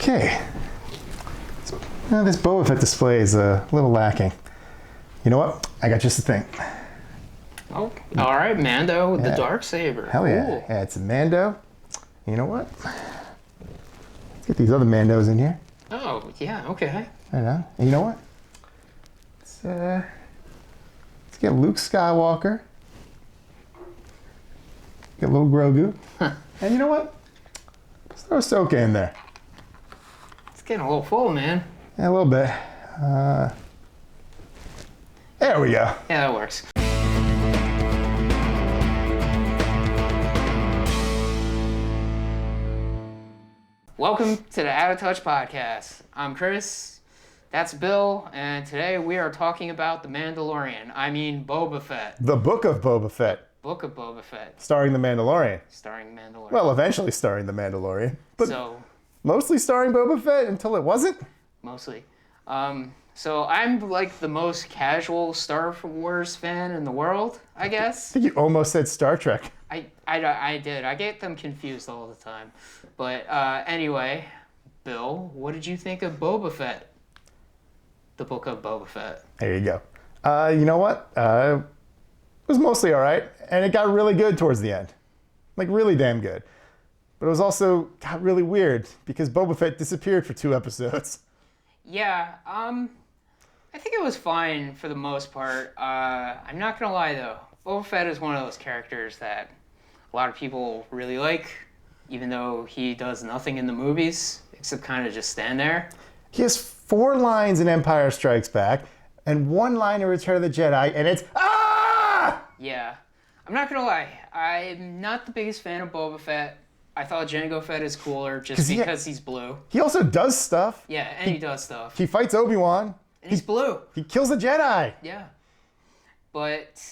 Okay. So, this Boba Fett display is a little lacking. You know what? I got just the thing. Oh, all right, Mando with the dark saber. Hell yeah. Cool. Yeah, it's a Mando. You know what? Let's get these other Mandos in here. Oh, yeah, okay. I know. And you know what? Let's get Luke Skywalker. Get little Grogu. And you know what? Let's throw Ahsoka in there. It's getting a little full, man. Yeah, a little bit. There we go. Yeah, that works. Welcome to the Out of Touch podcast. I'm Chris, that's Bill, and today we are talking about the Mandalorian. I mean Boba Fett. The Book of Boba Fett. Book of Boba Fett. Starring the Mandalorian. Starring Mandalorian. Well, eventually starring the Mandalorian. But so, mostly starring Boba Fett until it wasn't? Mostly. So I'm like the most casual Star Wars fan in the world, I guess. I think you almost said Star Trek. I did. I get them confused all the time. But anyway, Bill, what did you think of Boba Fett? The Book of Boba Fett. There you go. You know what? It was mostly all right, and it got really good towards the end. Like, really damn good. But it was also got really weird, because Boba Fett disappeared for 2 episodes. Yeah, I think it was fine for the most part. I'm not gonna lie, though. Boba Fett is one of those characters that a lot of people really like, even though he does nothing in the movies, except kind of just stand there. He has 4 lines in Empire Strikes Back, and 1 line in Return of the Jedi, and it's, ah! Yeah. I'm not gonna lie, I'm not the biggest fan of Boba Fett. I thought Jango Fett is cooler just because he's blue. He also does stuff. Yeah, and he does stuff. He fights Obi-Wan. And he's blue. He kills a Jedi. Yeah. But,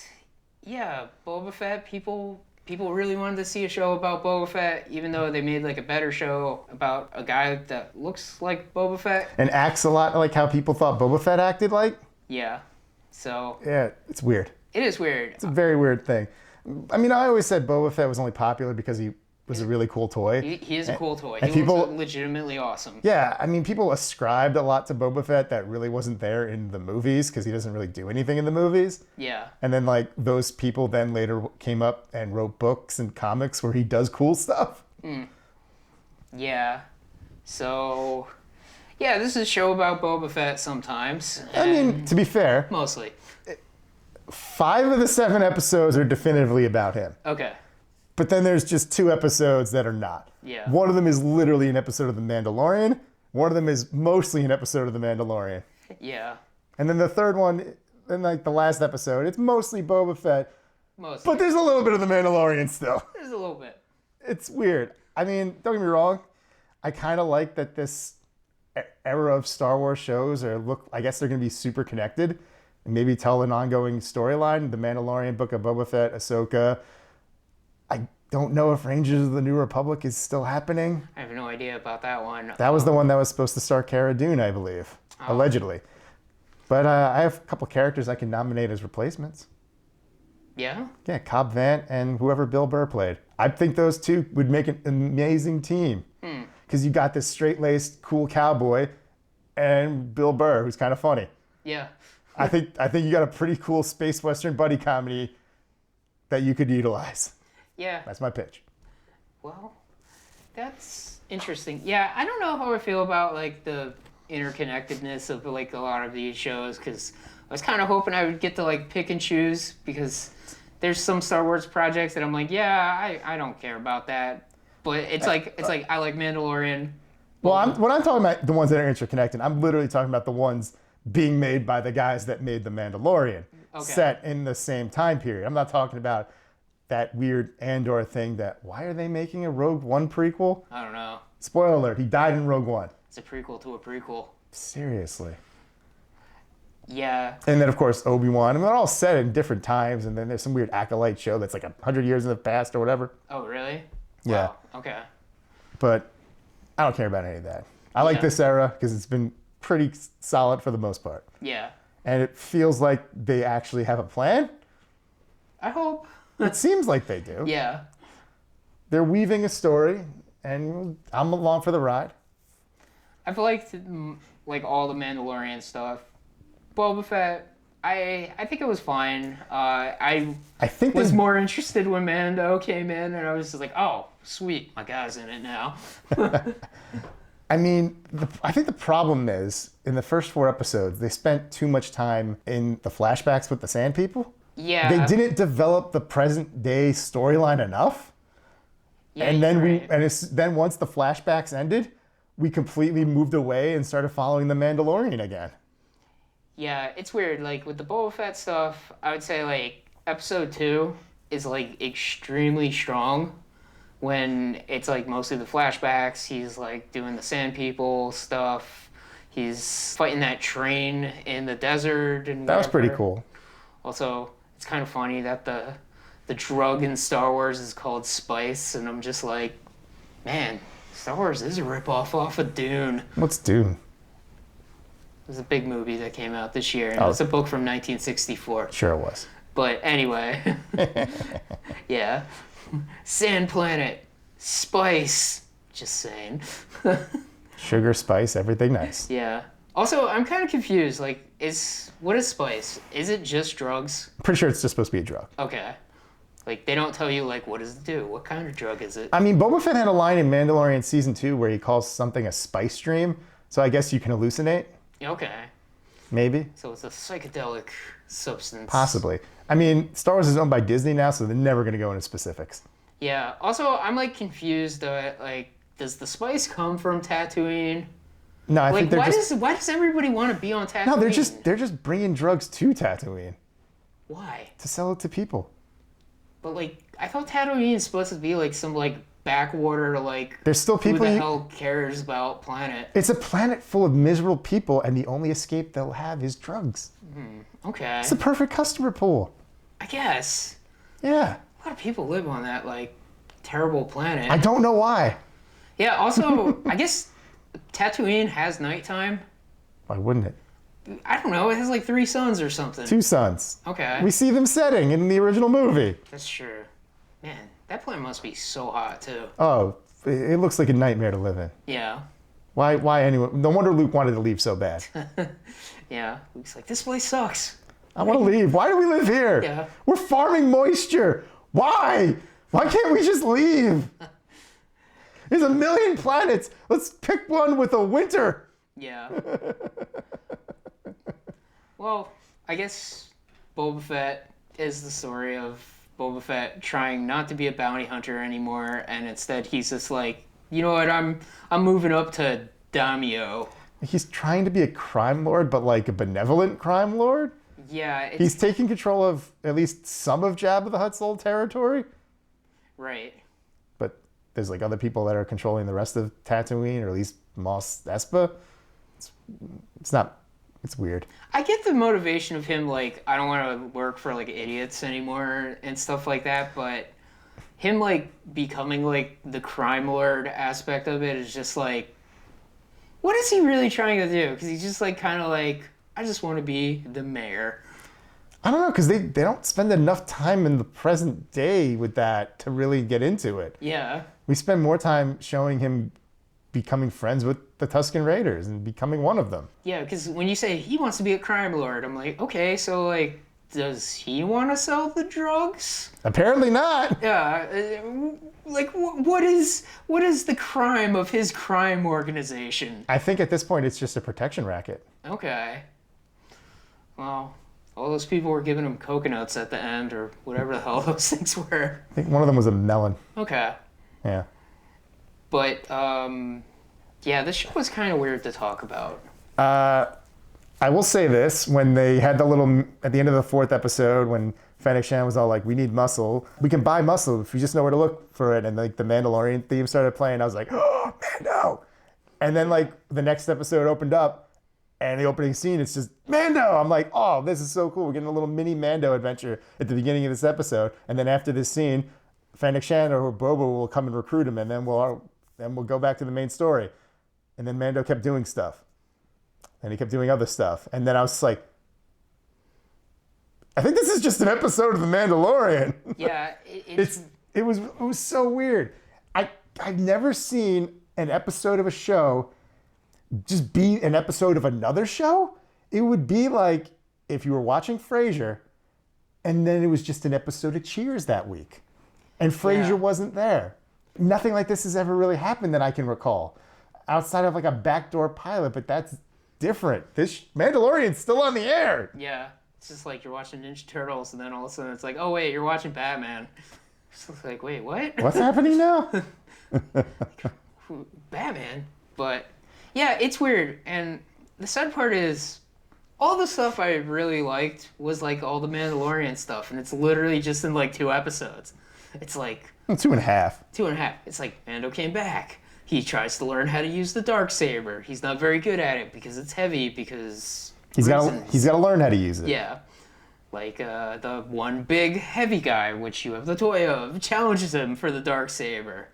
yeah, Boba Fett, people really wanted to see a show about Boba Fett, even though they made like a better show about a guy that looks like Boba Fett. And acts a lot like how people thought Boba Fett acted like. Yeah. So. Yeah, it's weird. It is weird. It's a very weird thing. I mean, I always said Boba Fett was only popular because he was a really cool toy. He is a cool toy. And he people, looks legitimately awesome. Yeah, I mean, people ascribed a lot to Boba Fett that really wasn't there in the movies because he doesn't really do anything in the movies. Yeah. And then, like, those people then later came up and wrote books and comics where he does cool stuff. Yeah. So, yeah, this is a show about Boba Fett sometimes. I mean, to be fair, mostly. 5 of the 7 episodes are definitively about him. Okay. But then there's just 2 episodes that are not. Yeah. One of them is literally an episode of The Mandalorian. One of them is mostly an episode of The Mandalorian. Yeah. And then the third one, then like the last episode, it's mostly Boba Fett. Mostly. But there's a little bit of The Mandalorian still. There's a little bit. It's weird. I mean, don't get me wrong. I kind of like that this era of Star Wars shows I guess they're going to be super connected and maybe tell an ongoing storyline. The Mandalorian, Book of Boba Fett, Ahsoka. I don't know if Rangers of the New Republic is still happening. I have no idea about that one. That was the one that was supposed to star Cara Dune, I believe. Allegedly. But I have a couple characters I can nominate as replacements. Yeah? Yeah, Cobb Vanth and whoever Bill Burr played. I think those 2 would make an amazing team. Because you got this straight-laced, cool cowboy and Bill Burr, who's kind of funny. Yeah. I think you got a pretty cool space western buddy comedy that you could utilize. Yeah. That's my pitch. Well, that's interesting. Yeah, I don't know how I feel about like the interconnectedness of like a lot of these shows, because I was kind of hoping I would get to like pick and choose, because there's some Star Wars projects that I'm like, yeah, I don't care about that, but it's like I like Mandalorian. Well, when I'm talking about the ones that are interconnected, I'm literally talking about the ones being made by the guys that made The Mandalorian, set in the same time period. I'm not talking about that weird Andor thing why are they making a Rogue One prequel? I don't know. Spoiler alert, he died in Rogue One. It's a prequel to a prequel. Seriously. Yeah. And then, of course, Obi-Wan. And they're all set in different times. And then there's some weird acolyte show that's like 100 years in the past or whatever. Oh, really? Yeah. Wow. Okay. But I don't care about any of that. I like this era because it's been pretty solid for the most part. Yeah. And it feels like they actually have a plan. I hope. It seems like they do. Yeah. They're weaving a story, and I'm along for the ride. I've liked like all the Mandalorian stuff. Boba Fett, I think it was fine. I think was they, more interested when Mando came in, and I was just like, oh, sweet, my guy's in it now. I mean, I think the problem is in the first 4 episodes, they spent too much time in the flashbacks with the Sand People. Yeah. They didn't develop the present day storyline enough. Yeah, And then right. then once the flashbacks ended, we completely moved away and started following the Mandalorian again. Yeah, it's weird. Like with the Boba Fett stuff, I would say like episode 2 is like extremely strong when it's like mostly the flashbacks. He's like doing the Sand People stuff. He's fighting that train in the desert and That was pretty whatever. cool. Also, it's kind of funny that the drug in Star Wars is called spice, and I'm just like, man, Star Wars is a ripoff off of Dune. What's Dune? It was a big movie that came out this year, and Oh. it's a book from 1964. Sure it was. But anyway, yeah. Sand Planet, Spice, just saying. Sugar, spice, everything nice. Yeah. Also, I'm kind of confused. Like, what is Spice? Is it just drugs? Pretty sure it's just supposed to be a drug. Okay. Like, they don't tell you, like, what does it do? What kind of drug is it? I mean, Boba Fett had a line in Mandalorian Season 2 where he calls something a spice stream. So I guess you can hallucinate. Okay. Maybe. So it's a psychedelic substance. Possibly. I mean, Star Wars is owned by Disney now, so they're never going to go into specifics. Yeah. Also, I'm, like, confused, like, does the spice come from Tatooine? No, I Like, think they're why does everybody want to be on Tatooine? No, they're just bringing drugs to Tatooine Why? to sell it to people. But, like, I thought Tatooine is supposed to be, like, some, like, backwater, like, There's still who people the hell cares about planet? It's a planet full of miserable people, and the only escape they'll have is drugs. Okay. It's the perfect customer pool. I guess. Yeah. A lot of people live on that, like, terrible planet. I don't know why. Yeah, also, I guess Tatooine has nighttime. Why wouldn't it? I don't know, it has, like, 3 suns or something. 2 suns. Okay. We see them setting in the original movie. That's true. Man, that planet must be so hot, too. Oh, it looks like a nightmare to live in. Yeah. Why anyone? No wonder Luke wanted to leave so bad. Yeah. Luke's like, this place sucks. I want to leave. Why do we live here? Yeah. We're farming moisture. Why? Why can't we just leave? There's a million planets. Let's pick one with a winter. Yeah. Well, I guess Boba Fett is the story of Boba Fett trying not to be a bounty hunter anymore, and instead he's just like, you know what, I'm moving up to Daimyo. He's trying to be a crime lord, but like a benevolent crime lord. Yeah, it's He's taking control of at least some of Jabba the Hutt's old territory, right. but there's like other people that are controlling the rest of Tatooine, or at least Mos Espa. It's not. It's weird. I get the motivation of him, like, I don't want to work for, like, idiots anymore and stuff like that, but him, like, becoming, like, the crime lord aspect of it is just, like, what is he really trying to do? Because he's just, like, kind of like, I just want to be the mayor. I don't know, because they don't spend enough time in the present day with that to really get into it. Yeah. We spend more time showing him becoming friends with the Tusken Raiders and becoming one of them. Yeah, because when you say he wants to be a crime lord, I'm like, okay, so, like, does he want to sell the drugs? Apparently not. Yeah, like, what is the crime of his crime organization? I think at this point it's just a protection racket. Okay. Well, all those people were giving him coconuts at the end, or whatever the hell those things were. I think one of them was a melon. Okay. Yeah. But, yeah, this show was kind of weird to talk about. I will say this, when they had the little, at the end of the 4th episode, when Fennec Shan was all like, we need muscle. We can buy muscle if you just know where to look for it. And like the Mandalorian theme started playing. I was like, oh, Mando. And then like the next episode opened up and the opening scene, it's just Mando. I'm like, oh, this is so cool. We're getting a little mini Mando adventure at the beginning of this episode. And then after this scene, Fennec Shan or Boba will come and recruit him. And then we'll go back to the main story. And then Mando kept doing stuff. And he kept doing other stuff. And then I was like, I think this is just an episode of The Mandalorian. Yeah, It was so weird. I've never seen an episode of a show just be an episode of another show. It would be like if you were watching Frasier and then it was just an episode of Cheers that week. And Frasier wasn't there. Nothing like this has ever really happened that I can recall. Outside of like a backdoor pilot, but that's different. This Mandalorian's still on the air. Yeah. It's just like you're watching Ninja Turtles and then all of a sudden it's like, oh wait, you're watching Batman. It's like, wait, what? What's happening now? Batman? But yeah, it's weird. And the sad part is all the stuff I really liked was like all the Mandalorian stuff, and it's literally just in like 2 episodes. It's like 2.5. 2.5. It's like Mando came back. He tries to learn how to use the Darksaber. He's not very good at it because it's heavy, because he's got to learn how to use it. Yeah. Like the one big heavy guy, which you have the toy of, challenges him for the Darksaber.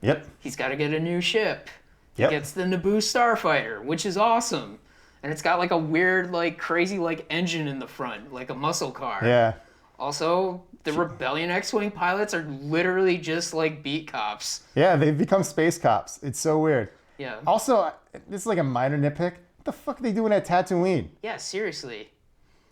Yep. He's got to get a new ship. Yep. He gets the Naboo Starfighter, which is awesome. And it's got like a weird, like crazy, like engine in the front, like a muscle car. Yeah. Also, the Rebellion X-Wing pilots are literally just like beat cops. Yeah, they've become space cops. It's so weird. Yeah. Also, this is like a minor nitpick. What the fuck are they doing at Tatooine? Yeah, seriously.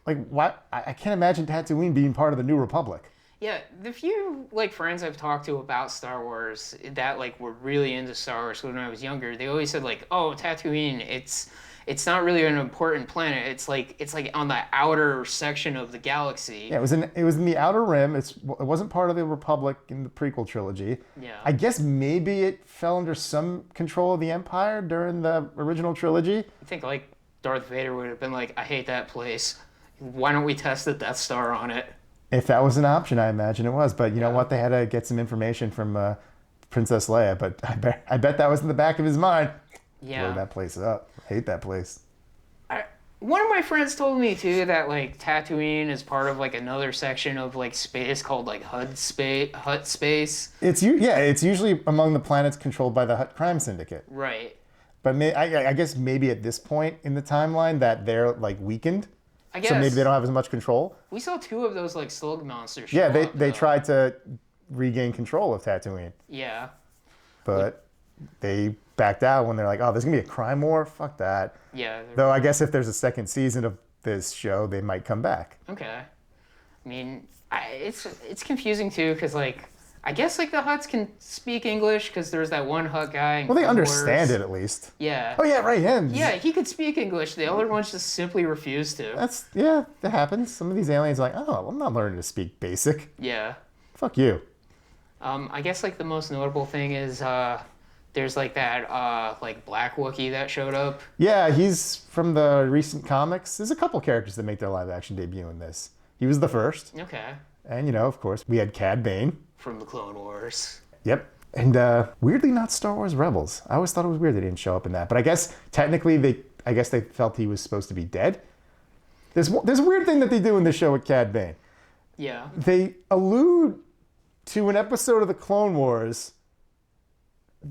Like, why? I can't imagine Tatooine being part of the New Republic. Yeah, the few like friends I've talked to about Star Wars that like were really into Star Wars when I was younger, they always said like, "Oh, Tatooine, it's not really an important planet. It's like on the outer section of the galaxy." Yeah, it was in the Outer Rim. It wasn't part of the Republic in the prequel trilogy. Yeah. I guess maybe it fell under some control of the Empire during the original trilogy. I think like Darth Vader would have been like, "I hate that place. Why don't we test the Death Star on it?" If that was an option, I imagine it was. But you know what? They had to get some information from Princess Leia. But I bet that was in the back of his mind. Yeah. Blow that place up. I hate that place. One of my friends told me too that like Tatooine is part of like another section of like space called like Hut space. It's usually among the planets controlled by the Hutt crime syndicate. Right. But I guess maybe at this point in the timeline that they're like weakened. I guess. So maybe they don't have as much control. We saw 2 of those like slug monsters. Yeah, they tried to regain control of Tatooine. Yeah. But they backed out when they're like, oh, there's going to be a crime war? Fuck that. Yeah. Though I guess if there's a second season of this show, they might come back. Okay. I mean, it's confusing too because like I guess like the Hutts can speak English because there's that one Hutt guy. Well, they understand it at least. Yeah. Oh yeah, right. Him. Yeah, he could speak English. The other ones just simply refuse to. That happens. Some of these aliens are like, oh, I'm not learning to speak basic. Yeah. Fuck you. I guess like the most notable thing is there's like that like Black Wookiee that showed up. Yeah, he's from the recent comics. There's a couple characters that make their live action debut in this. He was the first. Okay. And you know, of course, we had Cad Bane. From the Clone Wars. Yep. And weirdly not Star Wars Rebels. I always thought it was weird they didn't show up in that. But I guess technically they felt he was supposed to be dead. There's a weird thing that they do in this show with Cad Bane. Yeah. They allude to an episode of the Clone Wars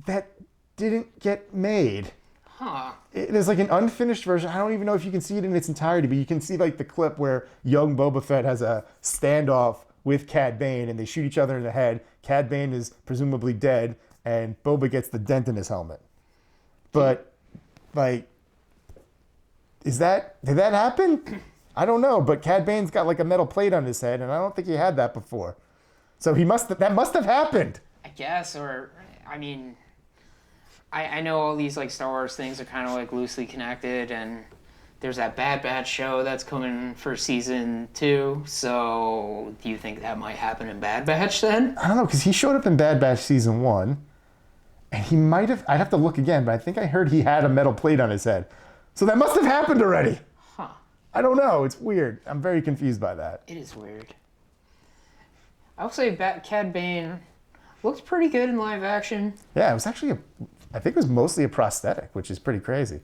that didn't get made. Huh. There's like an unfinished version. I don't even know if you can see it in its entirety, but you can see like the clip where young Boba Fett has a standoff with Cad Bane and they shoot each other in the head. Cad Bane is presumably dead and Boba gets the dent in his helmet. But like, did that happen? I don't know, but Cad Bane's got like a metal plate on his head and I don't think he had that before. So that must have happened. I guess, or I mean, I know all these like Star Wars things are kind of like loosely connected, and there's that Bad Batch show that's coming for season 2. So do you think that might happen in Bad Batch then? I don't know, because he showed up in Bad Batch season 1, and he might have. I'd have to look again, but I think I heard he had a metal plate on his head. So that must have happened already. Huh. I don't know. It's weird. I'm very confused by that. It is weird. I would say Cad Bane looked pretty good in live action. Yeah, it was actually I think it was mostly a prosthetic, which is pretty crazy.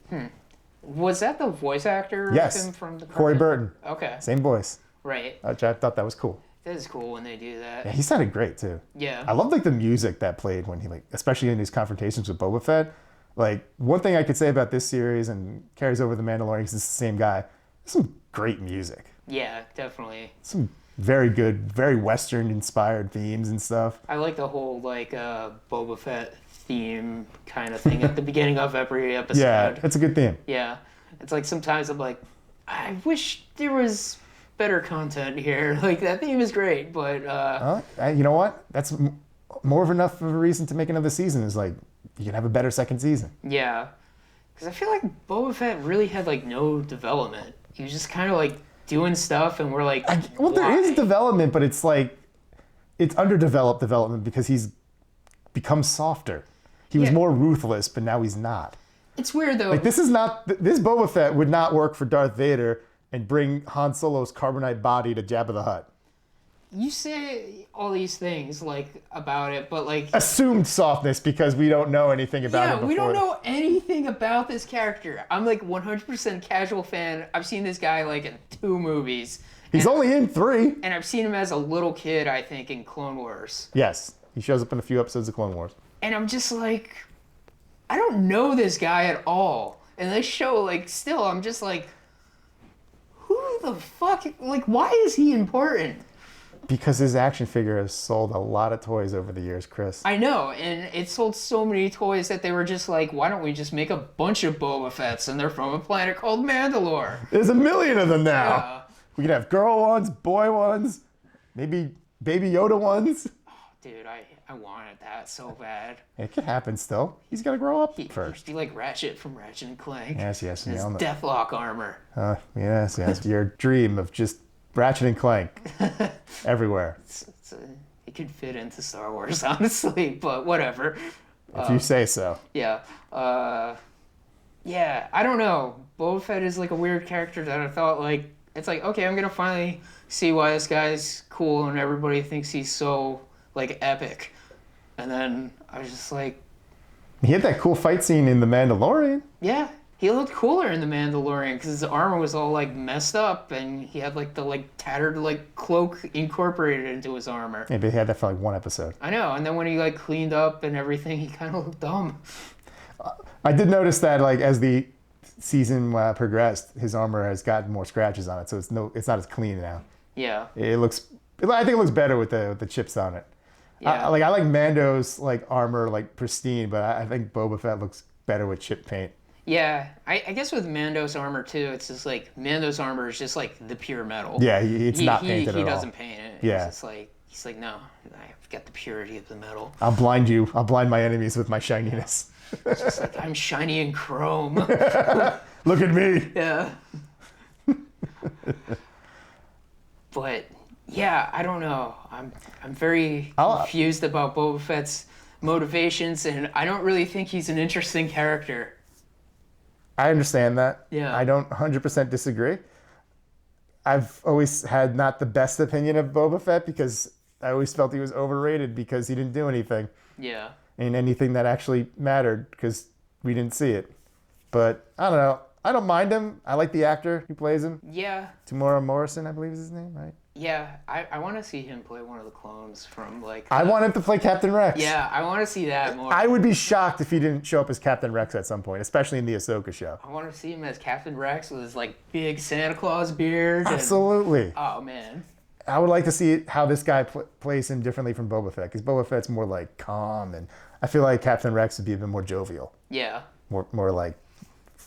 Was that the voice actor of Yes. him from the Corey cartoon? Burton. Okay. Same voice. Right. Which I thought that was cool. That is cool when they do that. Yeah, he sounded great too. Yeah. I love like the music that played when he especially in his confrontations with Boba Fett. Like one thing I could say about this series and carries over the Mandalorian because it's the same guy. Some great music. Yeah, definitely. Some very good, very Western inspired themes and stuff. I like the whole like Boba Fett theme kind of thing at the beginning of every episode. Yeah, it's a good theme. Yeah. It's like sometimes I'm like, I wish there was better content here. Like, that theme is great, but... You know what? That's more of enough of a reason to make another season. Is like, you can have a better second season. Yeah. Because I feel like Boba Fett really had, like, no development. He was just kind of, like, doing stuff, and we're like, Well, why? there is development, but it's like, it's underdeveloped development because he's become softer. He was more ruthless, but now he's not. It's weird, though. Like, this Boba Fett would not work for Darth Vader and bring Han Solo's carbonite body to Jabba the Hutt. You say all these things, like, about it, but, like... Assumed softness because we don't know anything about him before. Yeah, we don't know anything about this character. I'm, like, 100% casual fan. I've seen this guy, like, in 2 movies. He's only in 3. And I've seen him as a little kid, I think, in Clone Wars. Yes, he shows up in a few episodes of Clone Wars. And I'm just like, I don't know this guy at all. And this show, like, still, I'm just like, who the fuck, like, why is he important? Because his action figure has sold a lot of toys over the years, Chris. I know, and it sold so many toys that they were just like, why don't we just make a bunch of Boba Fetts, and they're from a planet called Mandalore. There's a million of them now. Yeah. We could have girl ones, boy ones, maybe Baby Yoda ones. Dude, I wanted that so bad. It could happen still. He's got to grow up He'd first. be like Ratchet from Ratchet and Clank. Yes. His Yeah, Deathlock armor. yes. Your dream of just Ratchet and Clank everywhere. It could fit into Star Wars, honestly, but whatever. If you say so. Yeah. Yeah, I don't know. Boba Fett is like a weird character that I thought, like, it's like, okay, I'm going to finally see why this guy's cool and everybody thinks he's so, like, epic. And then I was just like... He had that cool fight scene in The Mandalorian. Yeah, he looked cooler in The Mandalorian because his armor was all, like, messed up and he had, like, the, like, tattered, like, cloak incorporated into his armor. Yeah, but he had that for like 1 episode. I know, and then when he, like, cleaned up and everything, he kind of looked dumb. I did notice that, like, as the season progressed, his armor has gotten more scratches on it, so it's not as clean now. Yeah. I think it looks better with the chips on it. Yeah. I like Mando's like armor like pristine, but I think Boba Fett looks better with chip paint. Yeah, I guess with Mando's armor too, it's just like Mando's armor is just like the pure metal. Yeah, it's not painted at all. He doesn't paint it. Yeah. It's just like he's like, no, I've got the purity of the metal. I'll blind you. I'll blind my enemies with my shininess. It's just like I'm shiny in chrome. Look at me. Yeah. But yeah, I don't know. I'm very confused about Boba Fett's motivations, and I don't really think he's an interesting character. I understand that. Yeah. I don't 100% disagree. I've always had not the best opinion of Boba Fett because I always felt he was overrated because he didn't do anything. Yeah. In anything that actually mattered because we didn't see it. But I don't know. I don't mind him. I like the actor who plays him. Yeah. Tamora Morrison, I believe is his name, right? Yeah, I want to see him play one of the clones from like... I want him to play Captain Rex. Yeah, I want to see that more. I would be shocked if he didn't show up as Captain Rex at some point, especially in the Ahsoka show. I want to see him as Captain Rex with his like big Santa Claus beard. Absolutely. Oh, man. I would like to see how this guy plays him differently from Boba Fett, because Boba Fett's more like calm, and I feel like Captain Rex would be a bit more jovial. Yeah. More like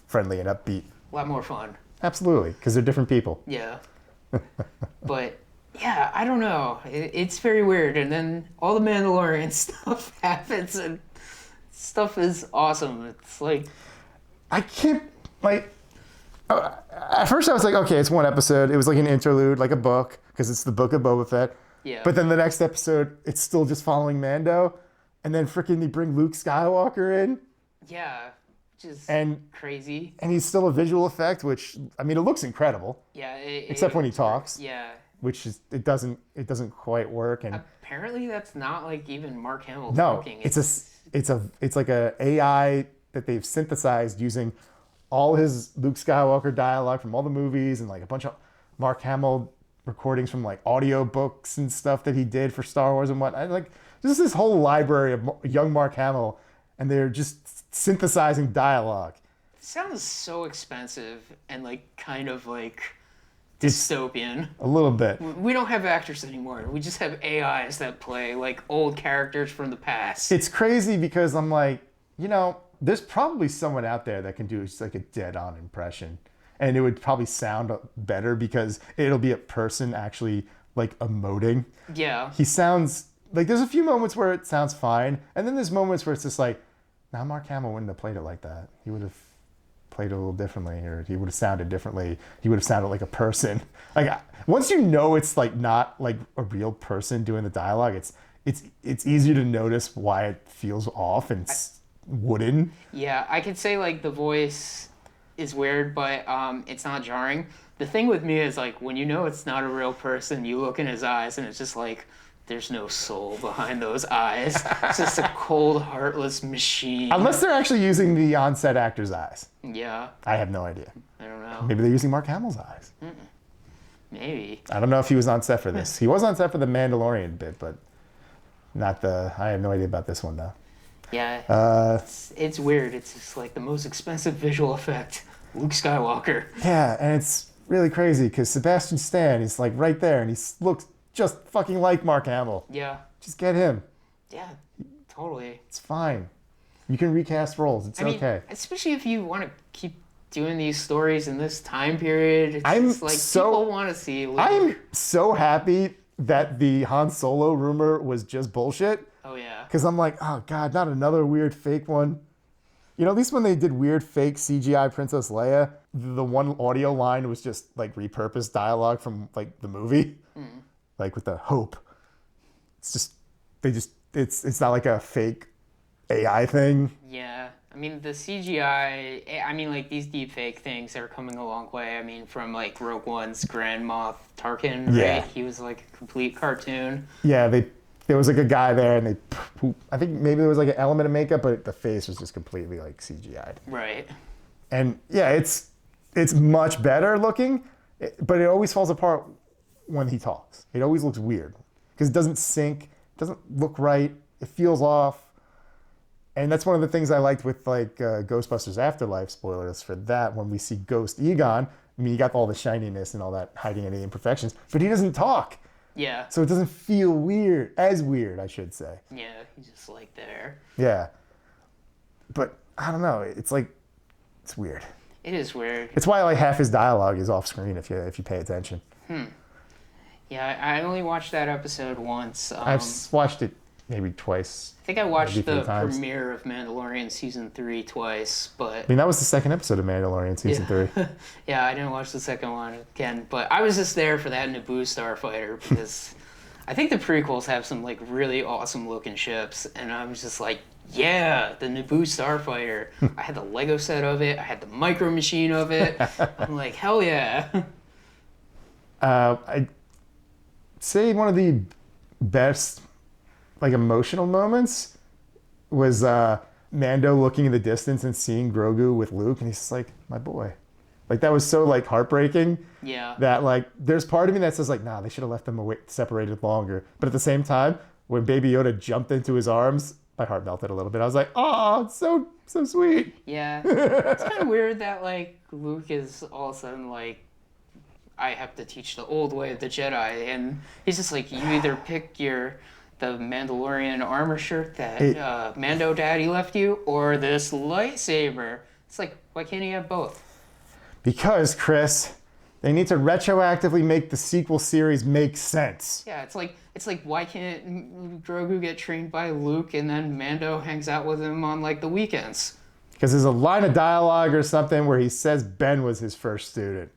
friendly and upbeat. A lot more fun. Absolutely, because they're different people. Yeah. But yeah, I don't know. It's very weird. And then all the Mandalorian stuff happens, and stuff is awesome. It's like... I can't, like... at first I was like, okay, it's 1 episode. It was like an interlude, like a book, because it's the Book of Boba Fett. Yeah. But then the next episode, it's still just following Mando. And then freaking they bring Luke Skywalker in. Yeah. Which is crazy. And he's still a visual effect, which, I mean, it looks incredible. Yeah. Except when he talks. Yeah. Which is, it doesn't quite work. And apparently that's not like even Mark Hamill no, talking. it's like a AI that they've synthesized using all his Luke Skywalker dialogue from all the movies and like a bunch of Mark Hamill recordings from like audio books and stuff that he did for Star Wars and whatnot. Like just this whole library of young Mark Hamill, and they're just synthesizing dialogue. It sounds so expensive and like kind of like dystopian. A little bit. We don't have actors anymore. We just have AIs that play like old characters from the past. It's crazy because I'm like, there's probably someone out there that can do just like a dead-on impression. And it would probably sound better because it'll be a person actually like emoting. Yeah. He sounds like there's a few moments where it sounds fine. And then there's moments where it's just like, now Mark Hamill wouldn't have played it like that. He would have played it a little differently, or he would have sounded differently. He would have sounded like a person. Like once you know it's like not like a real person doing the dialogue, it's easier to notice why it feels off and wooden. Yeah, I could say like the voice is weird, but it's not jarring. The thing with me is like when you know it's not a real person, you look in his eyes and it's just like there's no soul behind those eyes. It's just a cold, heartless machine. Unless they're actually using the on-set actor's eyes. Yeah. I have no idea. I don't know. Maybe they're using Mark Hamill's eyes. Maybe. I don't know if he was on set for this. He was on set for the Mandalorian bit, but not the... I have no idea about this one, though. Yeah. It's weird. It's just like the most expensive visual effect. Luke Skywalker. Yeah, and it's really crazy because Sebastian Stan is like right there and he looks just fucking like Mark Hamill. Yeah. Just get him. Yeah, totally. It's fine. You can recast roles. It's okay. Especially if you want to keep doing these stories in this time period. It's I'm just like so- people want to see Luke. I'm so happy that the Han Solo rumor was just bullshit. Oh, yeah. Because I'm like, oh, God, not another weird fake one. At least when they did weird fake CGI Princess Leia, the one audio line was just like repurposed dialogue from like the movie. Like with the hope. It's just, it's not like a fake AI thing. Yeah. I mean, the CGI, like these deepfake things are coming a long way. I mean, from like Rogue One's Grand Moff Tarkin, Yeah. right? He was like a complete cartoon. Yeah, there was like a guy there and I think maybe there was like an element of makeup, but the face was just completely like CGI'd. Right. And yeah, it's much better looking, but it always falls apart when he talks. It always looks weird because it doesn't sync, it doesn't look right, it feels off. And that's one of the things I liked with like Ghostbusters Afterlife, spoilers for that, when we see Ghost Egon. I mean, you got all the shininess and all that hiding any imperfections, but he doesn't talk. Yeah. So it doesn't feel weird, as weird, I should say. Yeah, he's just like there. Yeah. But I don't know, it's weird. It is weird. It's why like half his dialogue is off screen if you pay attention. Yeah, I only watched that episode once. I've watched it maybe twice. I think I watched maybe the 3 times. premiere of Mandalorian Season 3 twice, but... I mean, that was the second episode of Mandalorian Season 3. Yeah, I didn't watch the second one again, but I was just there for that Naboo starfighter because I think the prequels have some like really awesome looking ships, and I was just like, yeah, the Naboo starfighter. I had the Lego set of it, I had the micro machine of it. I'm like, hell yeah. I'd say one of the best like emotional moments was Mando looking in the distance and seeing Grogu with Luke, and he's just like, my boy. Like that was so like heartbreaking. Yeah. That like there's part of me that says like, nah, they should have left them separated longer. But at the same time, when Baby Yoda jumped into his arms, my heart melted a little bit. I was like, oh, it's so sweet. Yeah. It's kind of weird that like Luke is all of a sudden like, I have to teach the old way of the Jedi, and he's just like, you either pick the Mandalorian armor shirt that Mando Daddy left you, or this lightsaber. It's like, why can't he have both? Because, Chris, they need to retroactively make the sequel series make sense. Yeah, it's like why can't Grogu get trained by Luke and then Mando hangs out with him on like the weekends? Because there's a line of dialogue or something where he says Ben was his first student.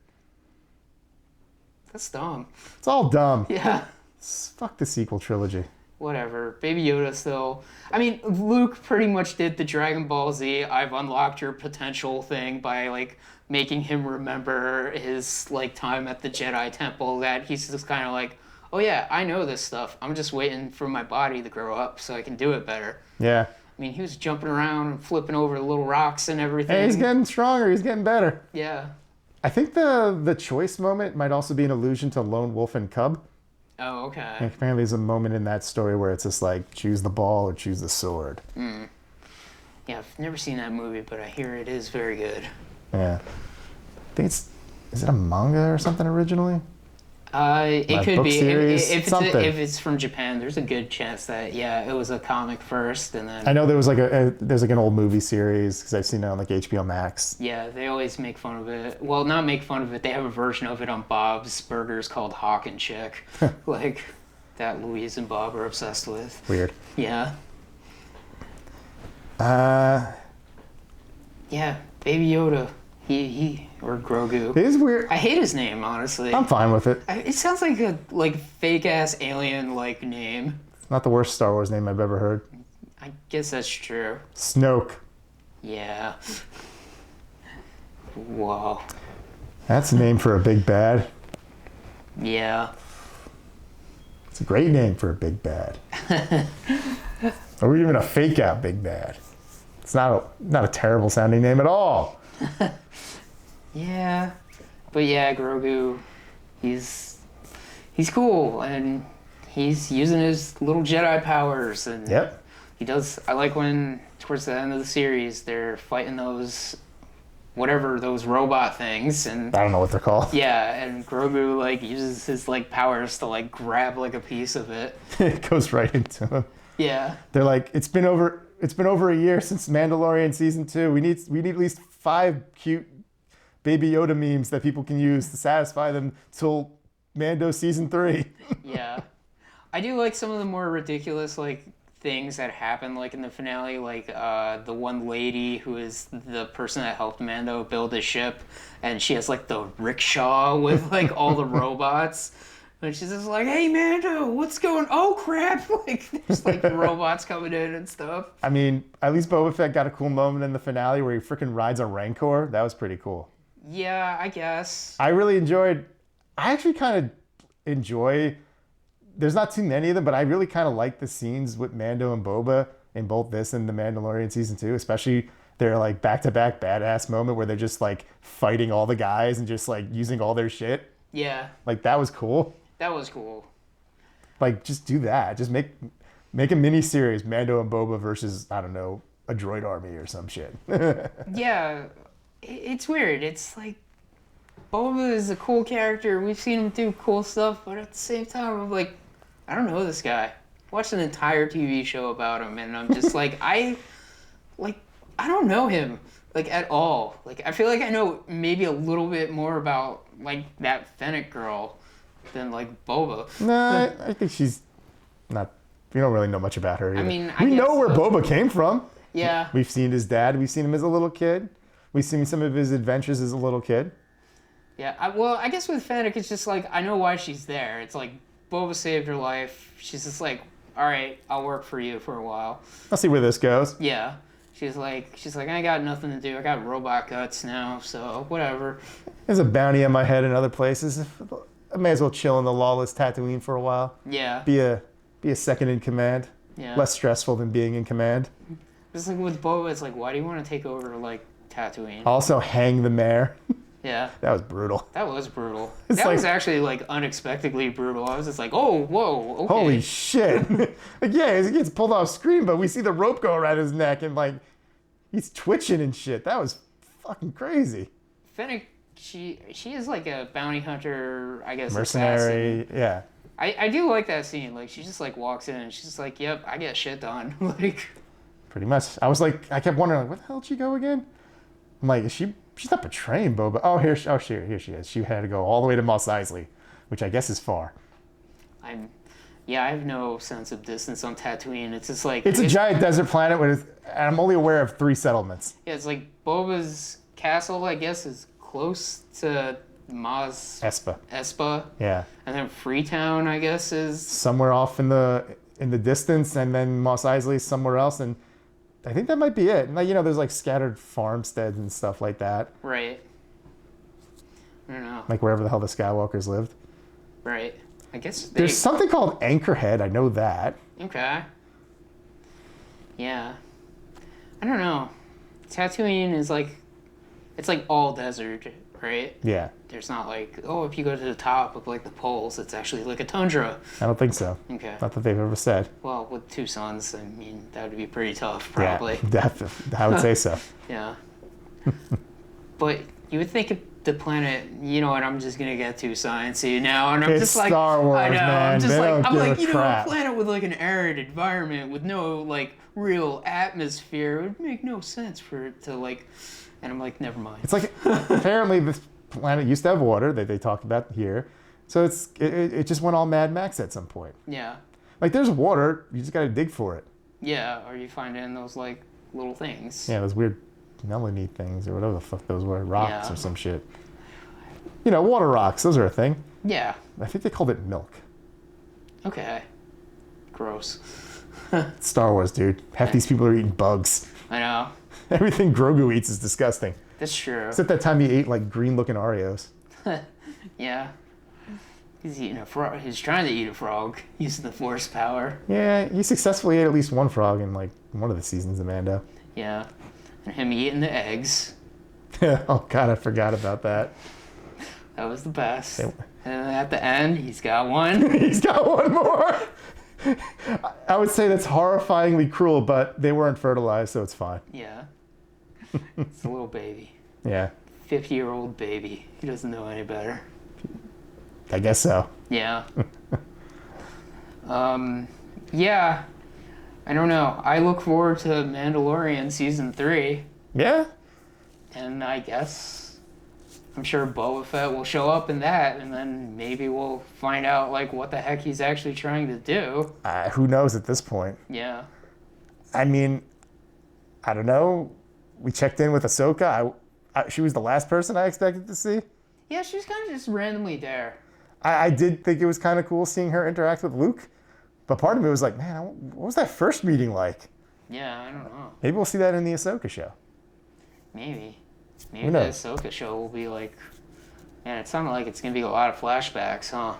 That's dumb. It's all dumb. Yeah. Fuck the sequel trilogy. Whatever. Baby Yoda still... I mean, Luke pretty much did the Dragon Ball Z, I've unlocked your potential thing by, like, making him remember his, like, time at the Jedi Temple, that he's just kind of like, oh yeah, I know this stuff. I'm just waiting for my body to grow up so I can do it better. Yeah. I mean, he was jumping around and flipping over the little rocks and everything. Hey, he's getting stronger. He's getting better. Yeah. I think the choice moment might also be an allusion to Lone Wolf and Cub. Oh, okay. And apparently there's a moment in that story where it's just like, choose the ball or choose the sword. Yeah, I've never seen that movie, but I hear it is very good. Yeah. I think it's Is it a manga or something originally? It could book be series, if something. if it's from Japan. There's a good chance that it was a comic first, and then I know there was like there's like an old movie series because I've seen it on like HBO Max. yeah, they always make fun of it. Well, not make fun of it. They have a version of it on Bob's Burgers called Hawk and Chick, like that Louise and Bob are obsessed with. Weird. Yeah. Uh, Yeah, Baby Yoda. He or Grogu. it is weird. I hate his name, honestly. I'm fine with it. It sounds like a fake ass alien like name. It's not the worst Star Wars name I've ever heard. I guess that's true. Snoke. Yeah. Wow. That's a name for a big bad. Yeah. It's a great name for a big bad. Or even a fake out big bad. It's not a terrible sounding name at all. Yeah. But yeah, Grogu, he's cool and he's using his little Jedi powers and Yep. he does. I like when towards the end of the series they're fighting those robot things and I don't know what they're called. yeah, and Grogu uses his powers to grab a piece of it. It goes right into them. Yeah. They're like, it's been over a year since Mandalorian season 2. We need at least 5 cute Baby Yoda memes that people can use to satisfy them till Mando season 3. Yeah. I do like some of the more ridiculous things that happen in the finale, the one lady who is the person that helped Mando build his ship, and she has the rickshaw with all the robots. And she's just like, hey, Mando, what's going on? Oh, crap. There's robots coming in and stuff. I mean, at least Boba Fett got a cool moment in the finale where he freaking rides a Rancor. That was pretty cool. Yeah, I guess. I actually kind of enjoy, there's not too many of them, but I really kind of like the scenes with Mando and Boba in both this and The Mandalorian season 2, especially their back-to-back badass moment where they're just fighting all the guys and just using all their shit. Yeah. That was cool. That was cool. Just do that. Just make a mini series, Mando and Boba versus, I don't know, a droid army or some shit. Yeah, it's weird. It's Boba is a cool character. We've seen him do cool stuff, but at the same time, I'm I don't know this guy. Watched an entire TV show about him, and I'm just I don't know him at all. I feel I know maybe a little bit more about that Fennec girl than Boba. Nah, I think she's not. We don't really know much about her either. I mean, we know where so. Boba came from. Yeah. We've seen his dad. We've seen him as a little kid. We've seen some of his adventures as a little kid. Yeah. I guess with Fennec, it's just I know why she's there. It's Boba saved her life. She's just all right, I'll work for you for a while. I'll see where this goes. Yeah. She's like, I got nothing to do. I got robot guts now, so whatever. There's a bounty on my head in other places. I may as well chill in the lawless Tatooine for a while. Yeah. Be a second in command. Yeah. Less stressful than being in command. Just with Boba, it's why do you want to take over Tatooine? Also hang the mayor. Yeah. That was brutal. That was brutal. It's That was actually unexpectedly brutal. I was just oh, whoa, okay. Holy shit. Yeah, he gets pulled off screen, but we see the rope go around his neck and he's twitching and shit. That was fucking crazy. Fennec, she is a bounty hunter, I guess. Mercenary, assassin. yeah. I do like that scene. She just walks in and she's just yep, I get shit done. Pretty much. I was I kept wondering, where the hell did she go again? I'm she's not betraying Boba. Oh, here she is. She had to go all the way to Mos Eisley, which I guess is far. I have no sense of distance on Tatooine. It's just It's a giant desert planet and I'm only aware of 3 settlements. Yeah, it's Boba's castle, I guess, is close to Maz Espa. Yeah. And then Freetown, I guess, is somewhere off in the distance, and then Mos Eisley is somewhere else, and I think that might be it. And there's scattered farmsteads and stuff like that. Right. I don't know. Wherever the hell the Skywalkers lived. Right. I guess there's something called Anchorhead. I know that. Okay. Yeah. I don't know. Tatooine is it's all desert, right? Yeah. There's not if you go to the top of the poles, it's actually a tundra. I don't think so. Okay. Not that they've ever said. Well, with 2 suns, I mean, that would be pretty tough, probably. Yeah, definitely. I would say so. Yeah. But you would think the planet. You know what? I'm just gonna get too sciencey now, and I'm It's just like, Star Wars, I know. man. I'm just They like, don't I'm give like, a you know, a crap. planet with like an arid environment with no like real atmosphere. It would make no sense for it to like. And I'm like, never mind. It's like apparently this planet used to have water that they talked about here, so it just went all Mad Max at some point. Yeah. Like there's water, you just got to dig for it. Yeah, or you find it in those like little things. Yeah, those weird melony things or whatever the fuck those were, rocks Yeah. or some shit. You know, water rocks, those are a thing. Yeah. I think they called it milk. Okay. Gross. It's Star Wars, dude. Half these people are eating bugs. I know. Everything Grogu eats is disgusting. That's true. Except that time he ate like green-looking Oreos. Yeah. He's eating a frog. He's trying to eat a frog using the Force power. Yeah, he successfully ate at least one frog in like one of the seasons of Mando. Yeah. And him eating the eggs. Oh god, I forgot about that. That was the best. Yeah. And then at the end, he's got one. He's got one more. I would say that's horrifyingly cruel, but they weren't fertilized, so it's fine. Yeah. It's a little baby. Yeah, 50-year-old baby. He doesn't know any better. I guess so. Yeah. Yeah. I don't know. I look forward to Mandalorian season 3, Yeah, and I guess I'm sure Boba Fett will show up in that, and then maybe we'll find out like what the heck he's actually trying to do. who knows at this point? Yeah. I mean, I don't know. We checked in with Ahsoka. She was the last person I expected to see. Yeah, she's kind of just randomly there. I did think it was kind of cool seeing her interact with Luke, but part of me was like, man, what was that first meeting like? Yeah, I don't know. Maybe we'll see that in the Ahsoka show. Maybe. Maybe Who the knows? Ahsoka show will be like... Man, it sounded like it's going to be a lot of flashbacks, huh?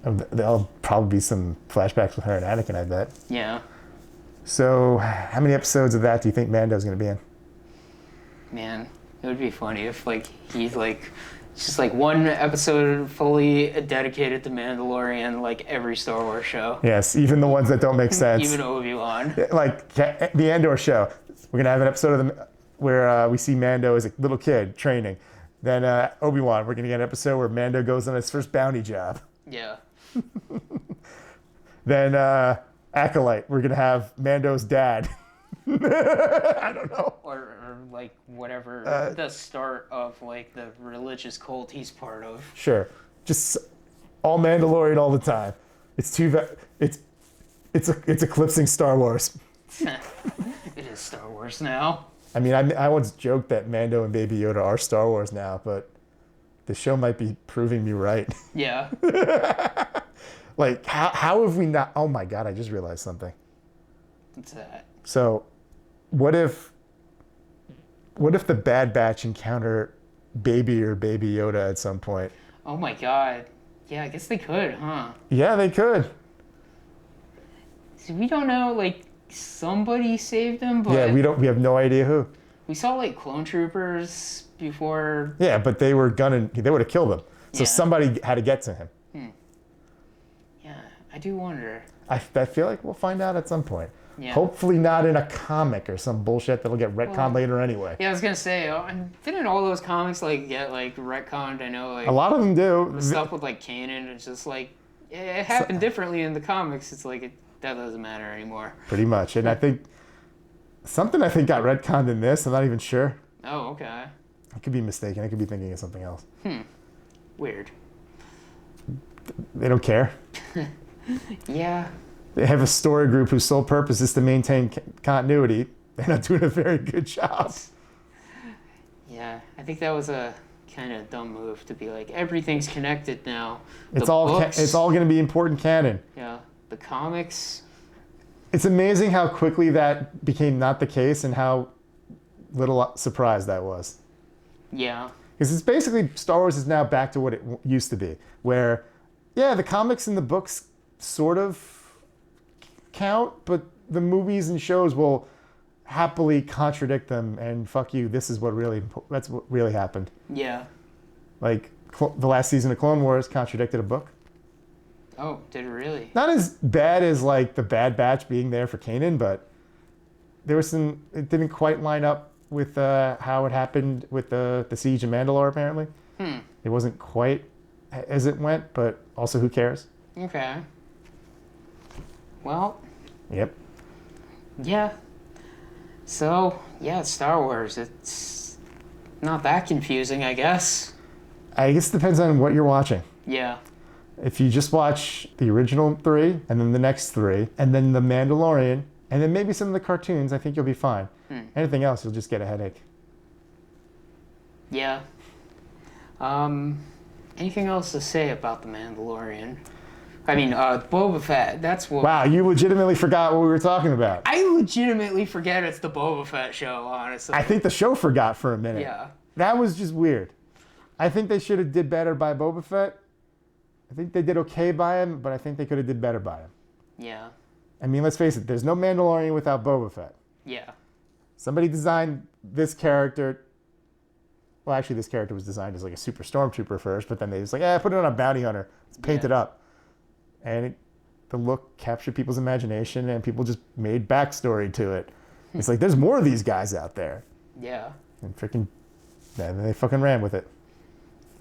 There'll probably be some flashbacks with her and Anakin, I bet. Yeah. So, how many episodes of that do you think Mando's going to be in? Man, it would be funny if like he's like just like one episode fully dedicated to Mandalorian, like every Star Wars show. Yes, even the ones that don't make sense. Even Obi-Wan. Like the Andor show. We're going to have an episode of where we see Mando as a little kid training. Then Obi-Wan, we're going to get an episode where Mando goes on his first bounty job. Yeah. Then Acolyte, we're going to have Mando's dad. I don't know. Or like whatever the start of like the religious cult he's part of. Sure. Just all Mandalorian all the time. It's eclipsing Star Wars. It is Star Wars now. I mean, I once joked that Mando and Baby Yoda are Star Wars now, but the show might be proving me right. Yeah. Like, how have we not... Oh my God, I just realized something. What's that? So, what if the Bad Batch encounter Baby or Baby Yoda at some point? Oh my god. Yeah, I guess they could, huh? Yeah, they could. See, we don't know, like, somebody saved him, but Yeah, we have no idea who. we saw, like, clone troopers before. Yeah, but they would have killed him. So Yeah. somebody had to get to him. Yeah, I do wonder. I feel like we'll find out at some point. Yeah. Hopefully not in a comic or some bullshit that'll get retconned Well, later anyway. Yeah, I was gonna say, didn't all those comics, like, get, like, retconned? I know, like, A lot of them do. the stuff with, like, Kanan, it's just, like, it happened differently in the comics. It's like, that doesn't matter anymore. Pretty much. And I think something got retconned in this. I'm not even sure. Oh, okay. I could be mistaken. I could be thinking of something else. Weird. They don't care. Yeah. They have a story group whose sole purpose is to maintain continuity. They're not doing a very good job. Yeah, I think that was a kind of dumb move to be like, everything's connected now. It's The all books, going to be important canon. Yeah, the comics. It's amazing how quickly that became not the case and how little surprise that was. Yeah. Because it's basically Star Wars is now back to what it used to be, where, yeah, the comics and the books sort of count, but the movies and shows will happily contradict them and fuck you. That's what really happened. Yeah. Like the last season of Clone Wars contradicted a book. Oh, did it really? Not as bad as like the Bad Batch being there for Kanan, but there was it didn't quite line up with how it happened with the Siege of Mandalore apparently. It wasn't quite as it went, but also who cares? Okay. Well, Yep. yeah. So, yeah, Star Wars. It's not that confusing, I guess. I guess it depends on what you're watching. Yeah. If you just watch the original 3, and then the next 3, and then The Mandalorian, and then maybe some of the cartoons, I think you'll be fine. Anything else, you'll just get a headache. Yeah. Anything else to say about The Mandalorian? I mean, Boba Fett, that's what... Wow, you legitimately forgot what we were talking about. I legitimately forget it's the Boba Fett show, honestly. I think the show forgot for a minute. Yeah. That was just weird. I think they should have did better by Boba Fett. I think they did okay by him, but I think they could have did better by him. Yeah. I mean, let's face it, there's no Mandalorian without Boba Fett. Yeah. Somebody designed this character. Well, actually, this character was designed as like a super stormtrooper first, but then they was like, put it on a bounty hunter. Let's paint it up. And the look captured people's imagination, and people just made backstory to it. It's like, there's more of these guys out there. Yeah. And then they fucking ran with it.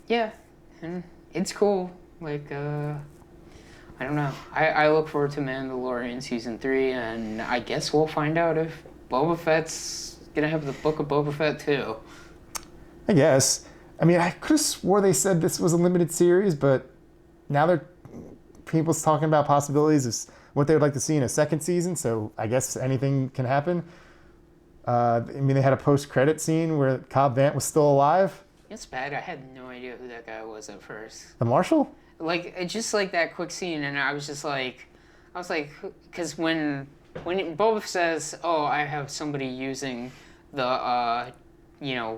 Yeah. And it's cool. Like, I don't know. I look forward to Mandalorian Season 3, and I guess we'll find out if Boba Fett's gonna have the Book of Boba Fett too. I guess. I mean, I could have swore they said this was a limited series, but now people's talking about possibilities of what they would like to see in a second season, so I guess anything can happen. I mean, they had a post-credit scene where Cobb Vanth was still alive. It's bad. I had no idea who that guy was at first. The Marshal? Like, it's just like that quick scene, and I was like, because when Boba says, "Oh, I have somebody using the,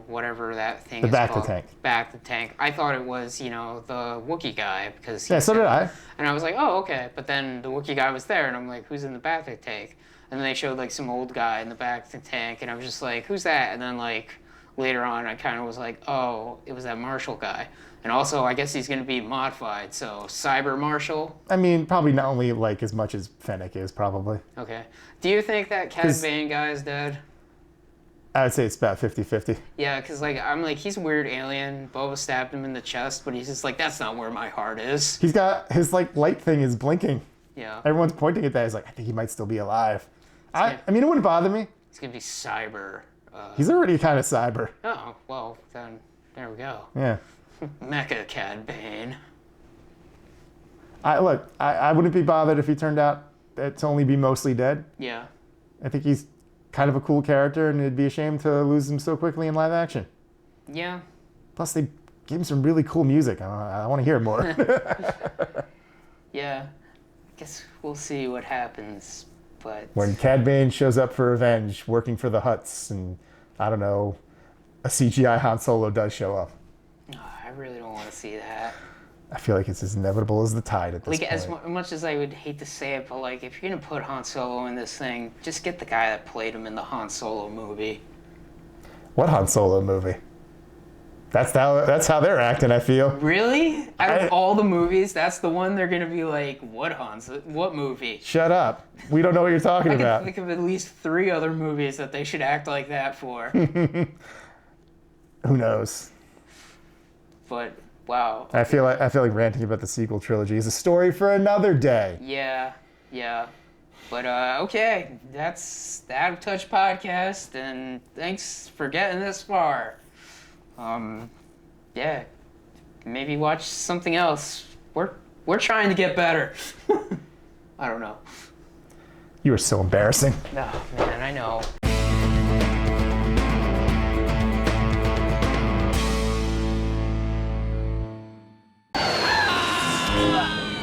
whatever that thing is called, back the tank," I thought it was, the Wookiee guy because so did I. And I was like, "Oh, okay," but then the Wookiee guy was there, and I'm like, "Who's in the back of the tank?" And then they showed like some old guy in the back of the tank, and I was just like, "Who's that?" And then like later on, I kind of was like, "Oh, it was that Marshal guy." And also, I guess he's going to be modified, so Cyber Marshal. I mean, probably not only like as much as Fennec is, probably. Okay. Do you think that Cad Bane guy is dead? I would say it's about 50-50. Yeah, because I'm like, he's a weird alien. Boba stabbed him in the chest, but he's just like, that's not where my heart is. He's got his like light thing is blinking. Yeah. Everyone's pointing at that. He's like, I think he might still be alive. I mean, it wouldn't bother me. It's going to be Cyber. He's already kind of cyber. Oh, well, then there we go. Yeah. Mecha Cad Bane. I wouldn't be bothered if he turned out to only be mostly dead. Yeah. I think he's kind of a cool character, and it'd be a shame to lose him so quickly in live action. Yeah. Plus, they gave him some really cool music. I want to hear more. Yeah. Guess we'll see what happens, but... When Cad Bane shows up for revenge, working for the Hutts, and, I don't know, a CGI Han Solo does show up. I really don't want to see that. I feel like it's as inevitable as the tide at this point. As much as I would hate to say it, but like, if you're gonna put Han Solo in this thing, just get the guy that played him in the Han Solo movie. What Han Solo movie? That's how they're acting, I feel. Really? Out of all the movies, that's the one they're gonna be like, what movie? Shut up. We don't know what you're talking about. I can think of at least 3 other movies that they should act like that for. Who knows? But wow. I feel like ranting about the sequel trilogy is a story for another day. Yeah. But okay, that's the Out of Touch podcast, and thanks for getting this far. Yeah, maybe watch something else. We're trying to get better. I don't know. You are so embarrassing. Oh man, I know.